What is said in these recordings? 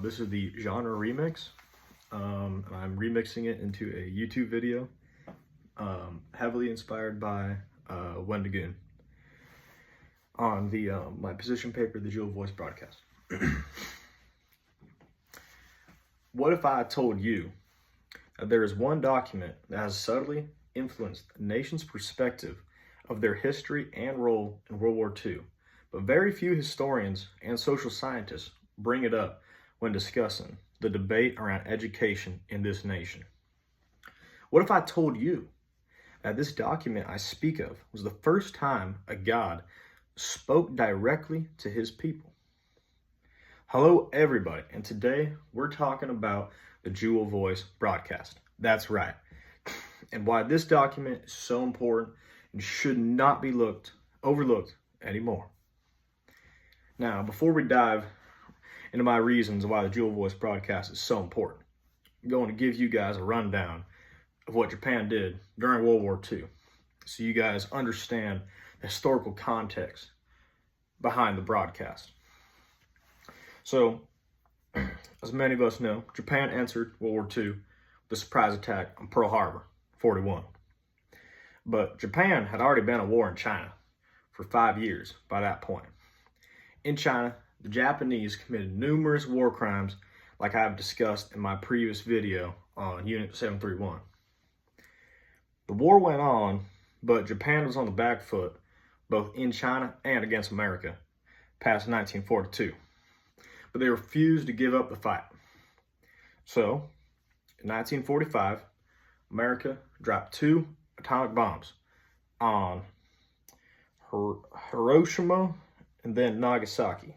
This is the genre remix. I'm remixing it into a YouTube video, heavily inspired by Wendigoon on the my position paper, the Dual Voice broadcast. What if I told you that there is one document that has subtly influenced a nation's perspective of their history and role in World War II, but very few historians and social scientists bring it up when discussing the debate around education in this nation? What if I told you that this document I speak of was the first time a God spoke directly to his people? Hello, everybody, and today we're talking about the Dual Voice broadcast. That's right, and why this document is so important and should not be overlooked anymore. Now, before we dive into my reasons why the Dual Voice broadcast is so important, I'm going to give you guys a rundown of what Japan did during World War II, so you guys understand the historical context behind the broadcast. So, as many of us know, Japan entered World War II with a surprise attack on Pearl Harbor, 41. But Japan had already been at war in China for 5 years by that point. In China, the Japanese committed numerous war crimes like I have discussed in my previous video on Unit 731. The war went on, but Japan was on the back foot both in China and against America past 1942. But they refused to give up the fight. So, in 1945, America dropped 2 atomic bombs on Hiroshima and then Nagasaki.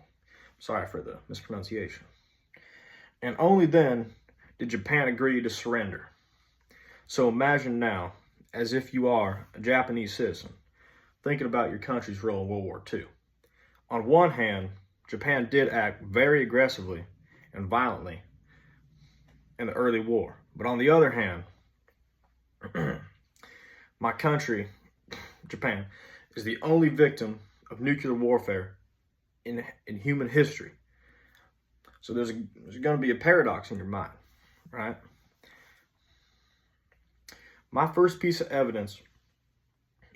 Sorry for the mispronunciation. And only then did Japan agree to surrender. So imagine now, as if you are a Japanese citizen, thinking about your country's role in World War II. On one hand, Japan did act very aggressively and violently in the early war. But on the other hand, my country, Japan, is the only victim of nuclear warfare in human history. So there's going to be a paradox in your mind, right? My first piece of evidence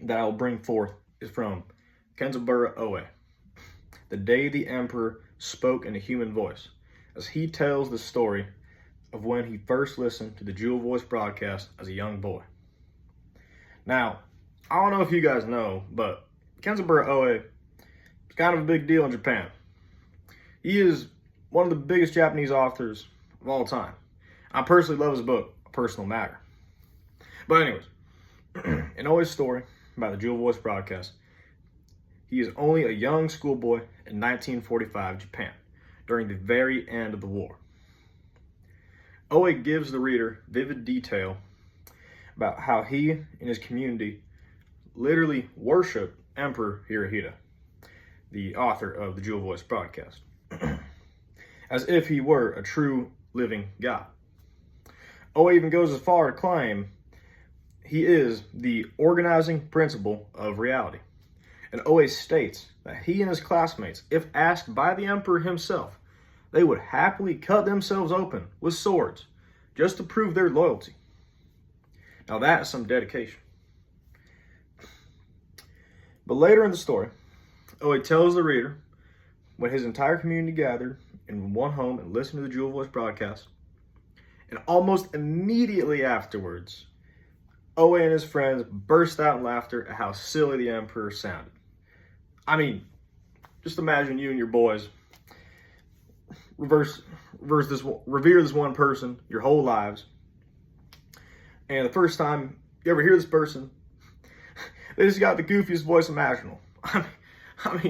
that I will bring forth is from Kenzaburo Oe, the day the emperor spoke in a human voice, as he tells the story of when he first listened to the Dual Voice broadcast as a young boy. Now, I don't know if you guys know, but Kenzaburo Oe is kind of a big deal in Japan. He is one of the biggest Japanese authors of all time. I personally love his book, A Personal Matter. But anyways, in Oe's story about the Dual Voice broadcast, he is only a young schoolboy in 1945 Japan, during the very end of the war. Oe gives the reader vivid detail about how he and his community literally worship Emperor Hirohito, the author of the Dual Voice broadcast, as if he were a true living God. Oe even goes as far to claim he is the organizing principle of reality. And Oe states that he and his classmates, if asked by the emperor himself, they would happily cut themselves open with swords just to prove their loyalty. Now that is some dedication. But later in the story, Oe tells the reader when his entire community gathered in one home and listened to the Dual Voice broadcast, and almost immediately afterwards, Oe and his friends burst out in laughter at how silly the emperor sounded. I mean, just imagine you and your boys revere this one person your whole lives, and the first time you ever hear this person, they just got the goofiest voice imaginable. I mean,